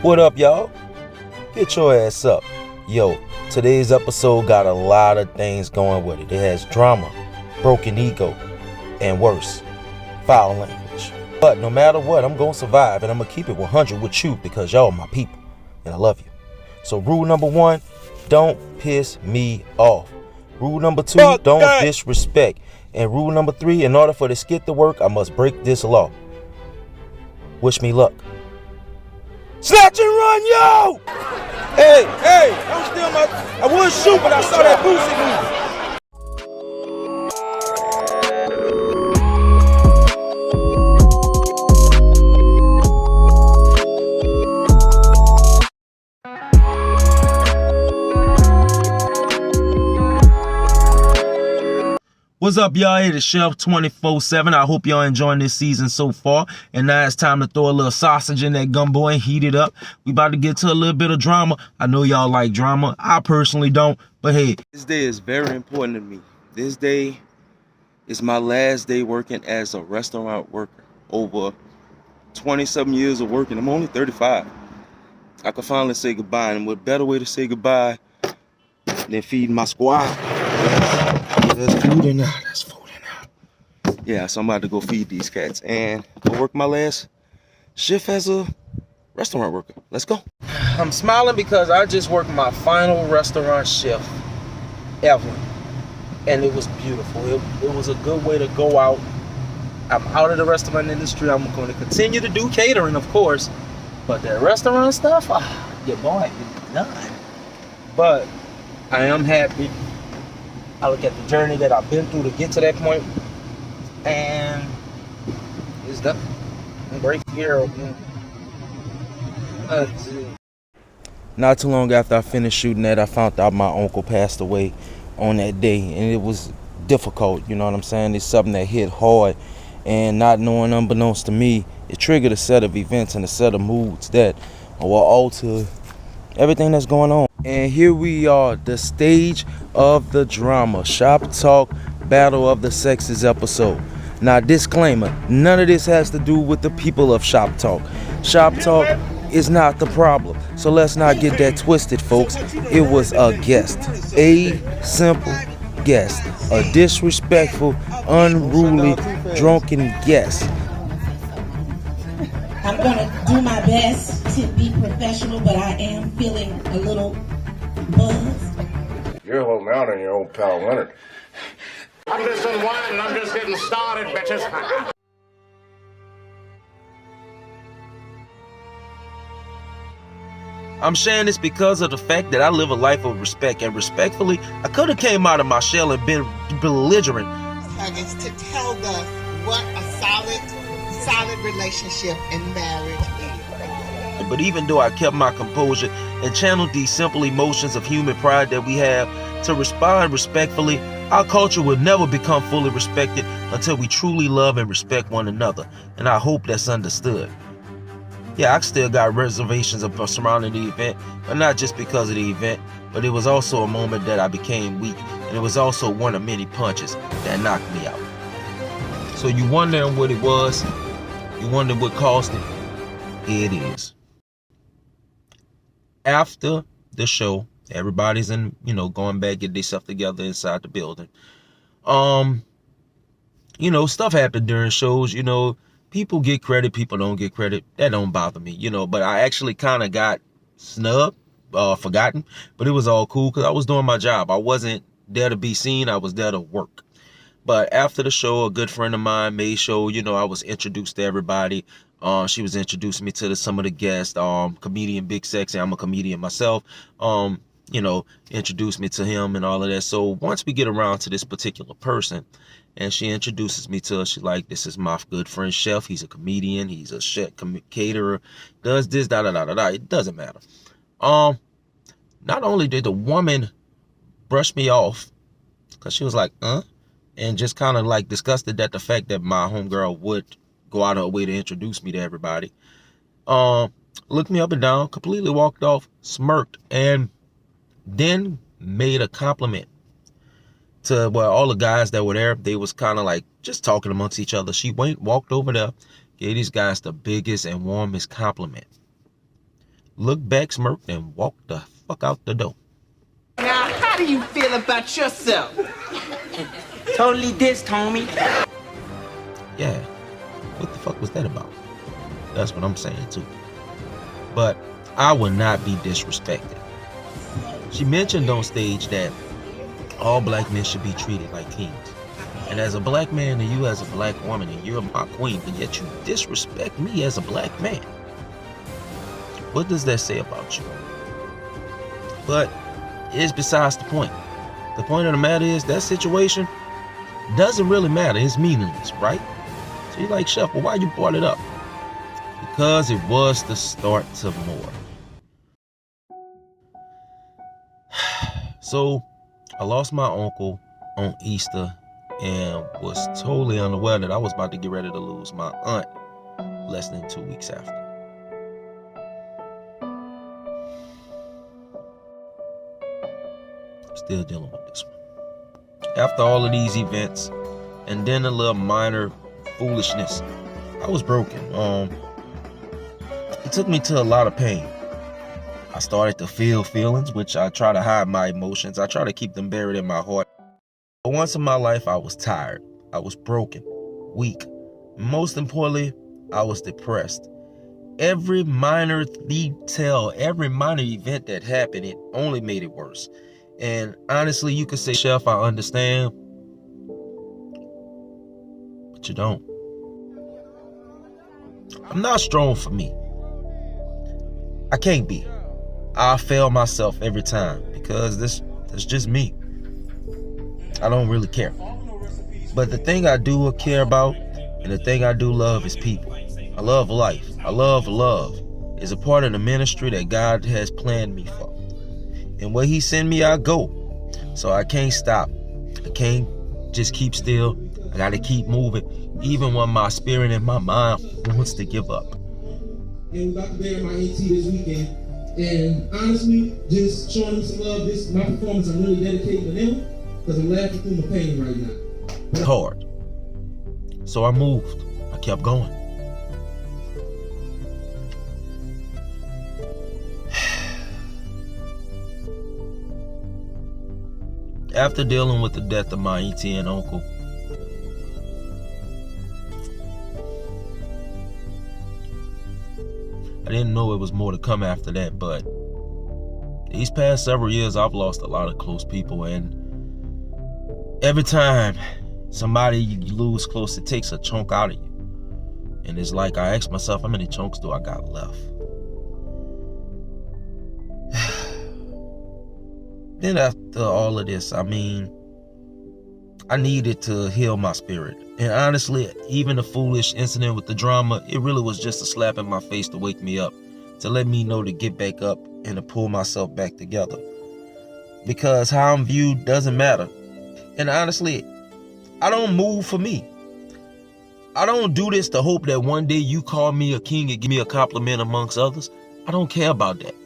What up, y'all? Get your ass up. Yo, today's episode got a lot of things going with it. It has drama, broken ego, and worse, foul language. But no matter what, I'm going to survive, and I'm going to keep it 100 with you because y'all are my people, and I love you. So rule number 1, don't piss me off. Rule number 2, don't disrespect. And rule number 3, in order for this skit to work, I must break this law. Wish me luck. Snatch and run, yo! Hey, I'm still I would shoot, but I saw that Boosie movie. What's up, y'all? It is Chef 24/7. I hope y'all enjoying this season so far. And now it's time to throw a little sausage in that gumbo and heat it up. We about to get to a little bit of drama. I know y'all like drama. I personally don't. But hey, this day is very important to me. This day is my last day working as a restaurant worker. Over 27 years of working. I'm only 35. I could finally say goodbye. And what better way to say goodbye than feeding my squad? There's food in there. There's food in there. Yeah, so I'm about to go feed these cats and go work my last shift as a restaurant worker. Let's go. I'm smiling because I just worked my final restaurant shift ever. And it was beautiful. It was a good way to go out. I'm out of the restaurant industry. I'm going to continue to do catering, of course. But that restaurant stuff, your boy is done. But I am happy. I look at the journey that I've been through to get to that point, and it's done. I'm breaking here. Not too long after I finished shooting that, I found out my uncle passed away on that day, and it was difficult. You know what I'm saying? It's something that hit hard, and not knowing, unbeknownst to me, it triggered a set of events and a set of moods that will alter everything that's going on. And here we are, the stage of the drama, Shop Talk Battle of the Sexes episode. Now, disclaimer, none of this has to do with the people of Shop Talk. Shop Talk is not the problem. So let's not get that twisted, folks. It was a guest, a simple guest, a disrespectful, unruly, drunken guest. I'm going to do my best to be professional, but I am feeling a little buzzed. You're holding out on your old pal Leonard. I'm just unwinding. I'm just getting started, bitches. I'm sharing this because of the fact that I live a life of respect, and respectfully, I could have came out of my shell and been belligerent. It's to tell us what a solid relationship and marriage is. But even though I kept my composure and channeled these simple emotions of human pride that we have to respond respectfully, our culture will never become fully respected until we truly love and respect one another. And I hope that's understood. Yeah, I still got reservations surrounding the event, but not just because of the event, but it was also a moment that I became weak, and it was also one of many punches that knocked me out. So you wondering what it was? You wonder what caused it? It is. After the show, everybody's going back, get their stuff together inside the building. Stuff happened during shows. People get credit, people don't get credit. That don't bother me, but I actually kind of got snubbed, forgotten, but it was all cool because I was doing my job. I wasn't there to be seen. I was there to work. But after the show, a good friend of mine made sure, I was introduced to everybody. She was introducing me to some of the guests, comedian Big Sexy. I'm a comedian myself. Introduced me to him and all of that. So once we get around to this particular person, and she introduces me to her, she's like, this is my good friend Chef. He's a comedian. He's a chef, caterer. Does this, da-da-da-da-da. It doesn't matter. Not only did the woman brush me off, because she was like, and just kind of like disgusted at the fact that my homegirl would go out of her way to introduce me to everybody. Looked me up and down, completely walked off, smirked, and then made a compliment to all the guys that were there. They was kind of like just talking amongst each other. She walked over there, gave these guys the biggest and warmest compliment. looked back, smirked, and walked the fuck out the door. Now, how do you feel about yourself? Totally dissed, homie. Yeah, what the fuck was that about? That's what I'm saying too. But I will not be disrespected. She mentioned on stage that all black men should be treated like kings. And as a black man and you as a black woman and you're my queen, but yet you disrespect me as a black man. What does that say about you? But it's besides the point. The point of the matter is that situation doesn't really matter. It's meaningless, right? So you're like, Chef, well, why you brought it up? Because it was the start to more. So I lost my uncle on Easter and was totally unaware that I was about to get ready to lose my aunt less than 2 weeks after. Still dealing with this one. After all of these events and then a little minor foolishness, I was broken. It took me to a lot of pain. I started to feel feelings, which I try to hide my emotions. I try to keep them buried in my heart. But once in my life, I was tired. I was broken, weak. Most importantly, I was depressed. Every minor detail, every minor event that happened, it only made it worse. And honestly, you could say, Chef, I understand. But you don't. I'm not strong for me. I can't be. I fail myself every time because that's just me. I don't really care. But the thing I do care about and the thing I do love is people. I love life. I love love. It's a part of the ministry that God has planned me for. And where he send me, I go. So I can't stop. I can't just keep still. I gotta keep moving, even when my spirit and my mind wants to give up. And we about to bury my AT this weekend. And honestly, just showing them some love. This my performance, I'm really dedicating to them because I'm laughing through my pain right now. It's hard. So I moved. I kept going. After dealing with the death of my ET and uncle, I didn't know it was more to come after that, but these past several years, I've lost a lot of close people, and every time somebody you lose close, it takes a chunk out of you. And it's like I ask myself, how many chunks do I got left? Then after all of this, I needed to heal my spirit. And honestly, even the foolish incident with the drama, it really was just a slap in my face to wake me up, to let me know to get back up and to pull myself back together. Because how I'm viewed doesn't matter. And honestly, I don't move for me. I don't do this to hope that one day you call me a king and give me a compliment amongst others. I don't care about that.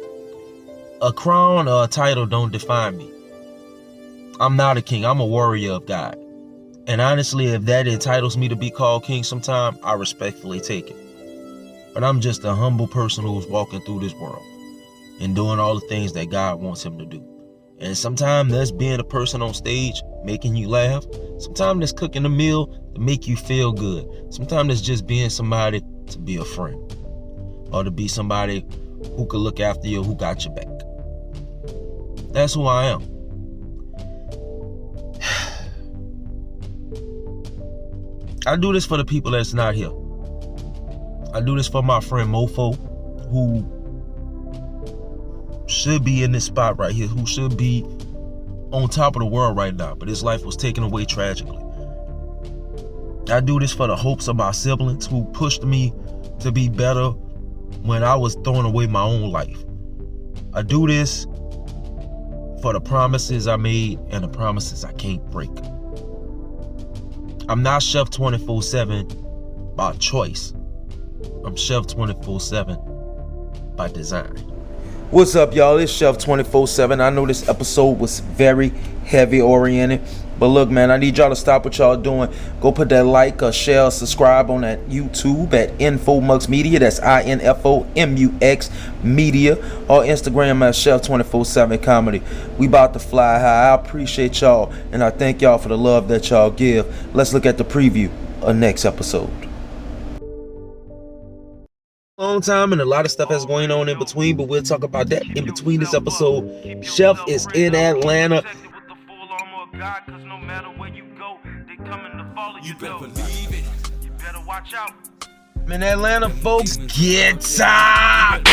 A crown or a title don't define me. I'm not a king. I'm a warrior of God. And honestly, if that entitles me to be called king sometime, I respectfully take it. But I'm just a humble person who's walking through this world and doing all the things that God wants him to do. And sometimes that's being a person on stage, making you laugh. Sometimes that's cooking a meal to make you feel good. Sometimes it's just being somebody to be a friend, or to be somebody who could look after you, who got your back. That's who I am. I do this for the people that's not here. I do this for my friend Mofo, who should be in this spot right here, who should be on top of the world right now, but his life was taken away tragically. I do this for the hopes of my siblings who pushed me to be better when I was throwing away my own life. I do this for the promises I made and the promises I can't break. I'm not Chef 24/7 by choice. I'm Chef 24/7 by design. What's up, y'all? It's Chef 24/7. I know this episode was very heavy oriented, but look, man, I need y'all to stop what y'all doing. Go put that like, share, subscribe on that YouTube at Infomux Media. That's INFOMUX Media, or Instagram at Chef 24/7 Comedy. We about to fly high. I appreciate y'all, and I thank y'all for the love that y'all give. Let's look at the preview of next episode. Long time and a lot of stuff that's going on in between, but we'll talk about that in between this episode. Chef is in Atlanta. You better believe it. You better watch out. In Atlanta, folks, get up!